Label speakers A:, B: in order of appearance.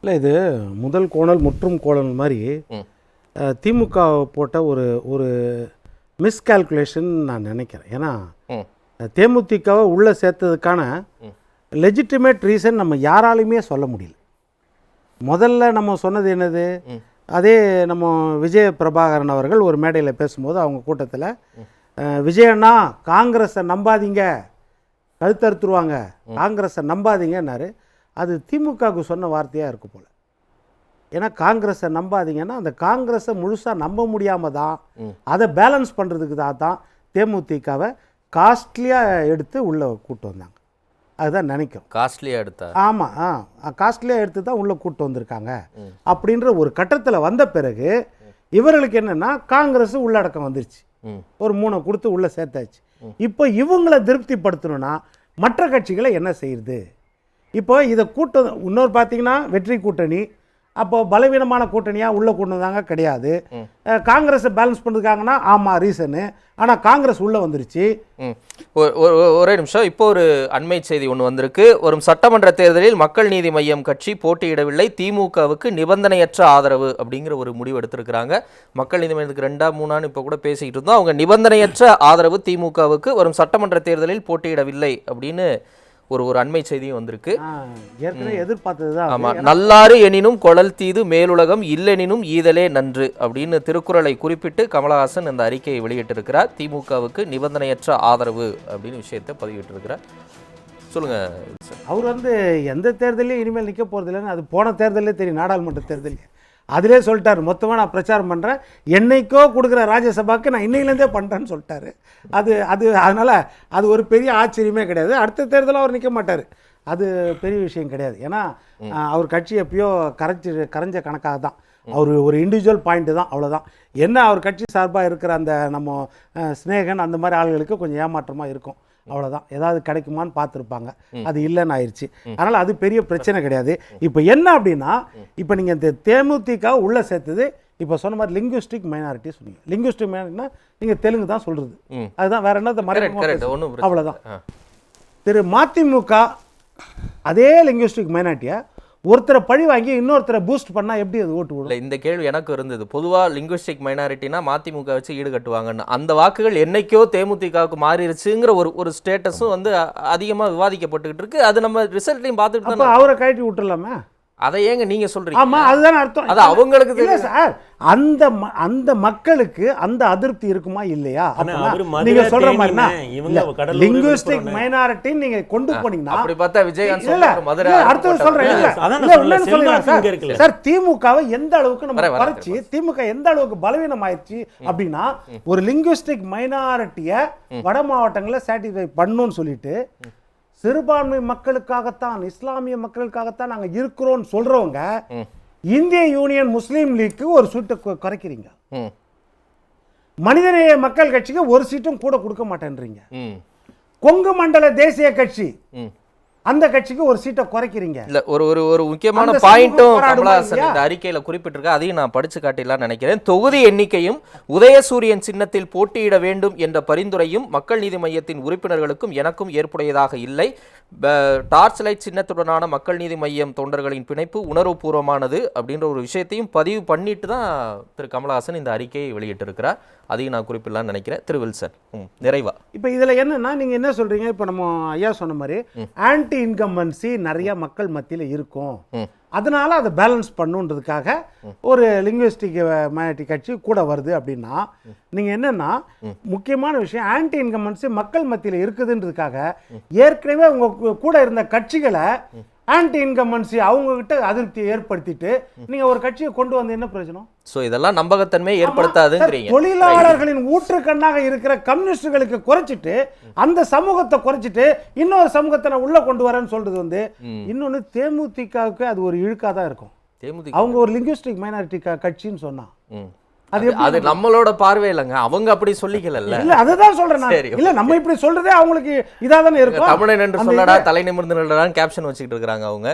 A: இல்லை, இது முதல் கோணல் முற்றும் கோணல் மாதிரி திமுக போட்ட ஒரு ஒரு மிஸ்கால்குலேஷன் நான் நினைக்கிறேன். ஏன்னா தேமுதிகவை உள்ளே சேர்த்ததுக்கான லெஜிட்டிமேட் ரீசன் நம்ம யாராலையுமே சொல்ல முடியல. முதல்ல நம்ம சொன்னது என்னது, அதே நம்ம விஜய பிரபாகரன் அவர்கள் ஒரு மேடையில் பேசும்போது அவங்க கூட்டத்தில் விஜயண்ணா காங்கிரஸை நம்பாதீங்க, கழுத்தறுத்துருவாங்க, காங்கிரஸை நம்பாதீங்கன்னாரு. அது திமுகவுக்கு சொன்ன வார்த்தையாக இருக்கு போல். ஏன்னா காங்கிரஸை நம்பாதீங்கன்னா அந்த காங்கிரஸை முழுசாக நம்ப முடியாமல் தான் அதை பேலன்ஸ் பண்ணுறதுக்கு தான் தேமுதிகவை காஸ்ட்லியாக எடுத்து உள்ளே கூப்பிட்டு வந்தாங்க. அதுதான் நினைக்கும்.
B: காஸ்ட்லியாக எடுத்தா? ஆமாம்,
A: காஸ்ட்லியாக எடுத்து தான் உள்ளே கூப்பிட்டு வந்திருக்காங்க அப்படின்ற ஒரு கட்டத்தில் வந்த பிறகு இவர்களுக்கு என்னென்னா காங்கிரஸ் உள்ளடக்கம் வந்துருச்சு. ஒரு 3 கொடுத்து உள்ளே சேர்த்தாச்சு. இப்போ இவங்களை திருப்திப்படுத்தணும்னா மற்ற கட்சிகளை என்ன செய்யுது? இப்போ இதை இன்னொரு பார்த்தீங்கன்னா வெற்றி கூட்டணி, அப்போ பலவீனமான கூட்டணியாக உள்ளே கொண்டு வந்தாங்க கிடையாது. காங்கிரஸை பேலன்ஸ் பண்ணுறதுக்காங்கன்னா ஆமாம் ரீசனு, ஆனால் காங்கிரஸ் உள்ளே வந்துருச்சு.
B: ஒரே நிமிஷம், இப்போ ஒரு அண்மை செய்தி ஒன்று வந்திருக்கு. வரும் சட்டமன்ற தேர்தலில் மக்கள் நீதி மய்யம் கட்சி போட்டியிடவில்லை, திமுகவுக்கு நிபந்தனையற்ற ஆதரவு அப்படிங்கிற ஒரு முடிவு எடுத்திருக்கிறாங்க. மக்கள் நீதி மையத்துக்கு 2-3 இப்போ கூட பேசிக்கிட்டு இருந்தோம். அவங்க நிபந்தனையற்ற ஆதரவு திமுகவுக்கு வரும் சட்டமன்ற தேர்தலில் போட்டியிடவில்லை அப்படின்னு ஒரு அண்மை செய்தியும் வந்திருக்கு.
A: ஏற்கனவே எதிர்பார்த்ததுதான்.
B: ஆமாம், நல்லாறு எனினும் கொழல் தீது மேலுலகம் இல்லெனினும் ஈதலே நன்று அப்படின்னு திருக்குறளை குறிப்பிட்டு கமலஹாசன் இந்த அறிக்கையை வெளியிட்டிருக்கிறார். திமுகவுக்கு நிபந்தனையற்ற ஆதரவு அப்படின்னு விஷயத்தை பதிவிட்டிருக்கிறார். சொல்லுங்க.
A: அவர் எந்த தேர்தலையும் இனிமேல் நிற்க போகிறது இல்லைன்னு அது போன தேர்தலே தெரியும். நாடாளுமன்ற தேர்தல் அதிலே சொல்லிட்டார், மொத்தமாக நான் பிரச்சாரம் பண்ணுறேன், என்னைக்கோ கொடுக்குற ராஜ்யசபாவுக்கு நான் இன்னையிலேருந்தே பண்ணுறேன்னு சொல்லிட்டாரு. அதனால் அது ஒரு பெரிய ஆச்சரியமே கிடையாது. அடுத்த தேர்தலும் அவர் நிற்க மாட்டார், அது பெரிய விஷயம் கிடையாது. ஏன்னா அவர் கட்சி எப்பயோ கரைஞ்ச கணக்காக தான். அவர் ஒரு இண்டிவிஜுவல் பாயிண்ட்டு தான், அவ்வளோதான். என்ன அவர் கட்சி சார்பாக இருக்கிற அந்த நம்ம ஸ்னேகன் அந்த மாதிரி ஆளுகளுக்கு கொஞ்சம் ஏமாற்றமாக இருக்கும், அவ்வளோதான். ஏதாவது கிடைக்குமான்னு பார்த்துருப்பாங்க, அது இல்லைன்னு ஆயிடுச்சு. அதனால் அது பெரிய பிரச்சனை கிடையாது. இப்போ என்ன அப்படின்னா, இப்போ நீங்கள் இந்த தேமுதிக உள்ளே சேர்த்தது இப்போ சொன்ன மாதிரி லிங்குவிஸ்டிக் மைனாரிட்டி சொன்னீங்க. லிங்குவிஸ்டிக் மைனாரிட்டினா நீங்கள் தெலுங்கு தான் சொல்கிறது, அதுதான், வேற என்ன மறைமுகம், அவ்வளோதான். மதிமுக அதே லிங்குவிஸ்டிக் மைனாரிட்டியை ஒருத்தரை பழி வாங்கி இன்னொருத்தரை பூஸ்ட் பண்ணால் எப்படி அது ஓட்டு விடும்?
B: இந்த கேள்வி எனக்கு இருந்தது. பொதுவாக லிங்குவிஸ்டிக் மைனாரிட்டினா மதிமுக வச்சு ஈடுகட்டுவாங்கன்னு, அந்த வாக்குகள் என்னைக்கோ தேமுதிகவுக்கு மாறிடுச்சுங்கிற ஒரு ஸ்டேட்டஸும் அதிகமாக விவாதிக்கப்பட்டுக்கிட்டு இருக்கு. அது நம்ம ரிசல்ட்லையும் பார்த்துட்டு தான்.
A: அவரை கழட்டி விட்டுலாமா?
B: அதை ஏங்க நீங்க சொல்றீங்க?
A: ஆமா, அதுதான் அர்த்தம்.
B: அது அவங்களுக்கு தெரியல
A: சார். அந்த மக்களுக்கு அந்த அதிருப்தி இருக்குமா இல்லையா? நீங்க சொல்ற மாதிரினா லிங்குவிஸ்டிக் மைனாரிட்டி நீங்க கொண்டு போனீங்கன்னா
B: அப்படி பார்த்தா விஜயகாந்த் சொல்றாரு மதுரை.
A: அடுத்து சொல்றேன் சார், திமுகவை எந்த அளவுக்கு நம்ம குறைச்சி, திமுக எந்த அளவுக்கு பலவீனம் ஆயிடுச்சு அப்படின்னா, ஒரு லிங்குவிஸ்டிக் மைனாரிட்டியை வட மாவட்டங்களில் சாட்டிஸ்ஃபை பண்ணணும்னு சொல்லிட்டு சிறுபான்மை மக்களுக்காகத்தான், இஸ்லாமிய மக்களுக்காகத்தான் நாங்கள் இருக்கிறோம்னு சொல்றவங்க இந்திய யூனியன் முஸ்லீம் லீக்கு ஒரு சீட்டை குறைக்கிறீங்க, மனிதநேய மக்கள் கட்சிக்கு ஒரு சீட்டும் கூட கொடுக்க மாட்டேன்றீங்க, கொங்கு மண்டல தேசிய கட்சி அந்த கட்சிக்கு ஒரு சீட்டை குறைக்கிறீங்க.
B: இல்ல, ஒரு முக்கியமான பாயிண்ட்டும் கமலஹாசன் இந்த அறிக்கையில குறிப்பிட்டிருக்க, அதையும் நான் படிச்சு காட்டிடலாம் நினைக்கிறேன். தொகுதி எண்ணிக்கையும் உதயசூரியன் சின்னத்தில் போட்டியிட வேண்டும் என்ற பரிந்துரையும் மக்கள் நீதி மையத்தின் உறுப்பினர்களுக்கும் எனக்கும் ஏற்புடையதாக இல்லை. டார்ச் லைட் சின்னத்துடனான மக்கள் நீதி மையம் தொண்டர்களின் பிணைப்பு உணர்வுபூர்வமானது அப்படின்ற ஒரு விஷயத்தையும் பதிவு பண்ணிட்டு தான் திரு கமலஹாசன் இந்த அறிக்கையை வெளியிட்டிருக்கிறார். அதையும் நான் குறிப்பிடலாம்னு நினைக்கிறேன். திரு வில்சன், நிறைவா இப்போ இதில் என்னன்னா, நீங்கள் என்ன சொல்றீங்க, இப்போ நம்ம ஐயா சொன்ன மாதிரி ஆன்டி இன்கம்பன்சி நிறைய மக்கள் மத்தியில் இருக்கும், அதனால அதை பேலன்ஸ் பண்ணுன்றதுக்காக ஒரு லிங்குவிஸ்டிக் மைனாரிட்டி கட்சி கூட வருது அப்படின்னா, நீங்கள் என்னன்னா முக்கியமான விஷயம், ஆன்டி இன்கம்பன்சி மக்கள் மத்தியில் இருக்குதுன்றதுக்காக ஏற்கனவே உங்க கூட இருந்த கட்சிகளை ஆன்டி இன்கம்பன்சி அவங்ககிட்ட அதிருப்தியை ஏற்படுத்திட்டு நீங்க ஒரு கட்சியை கொண்டு வந்து என்ன பிரயோஜனம்? சோ இதெல்லாம் நம்பகத்தன்மை ஏற்படுத்தாதுங்கிறீங்க.
A: தொழிலாளர்களின் ஊற்றுக்கண்ணாக இருக்கிற கம்யூனிஸ்டுகளுக்கு குறைச்சிட்டு அந்த சமூகத்தை குறைச்சிட்டு இன்னொரு சமூகத்தை நான் உள்ள கொண்டு வரேன்னு சொல்றது இன்னொன்னு தேமுதிகவுக்கு அது ஒரு இழுக்கா தான் இருக்கும். அவங்க ஒரு லிங்குவிஸ்டிக் மைனாரிட்டி கட்சின்னு சொன்னா
B: அது நம்மளோட பார்வை இல்லங்க, அவங்க அப்படி சொல்லிக்கல.
A: இல்ல அதுதான் சொல்றேன். இல்ல நம்ம இப்படி சொல்றதே அவங்களுக்கு இதாதானே இருக்கும்.
B: தமிழன் என்று சொல்லடா தலை நிமிர்ந்து நின்றடான்னு கேப்ஷன் வச்சுக்கிட்டு இருக்காங்க அவங்க.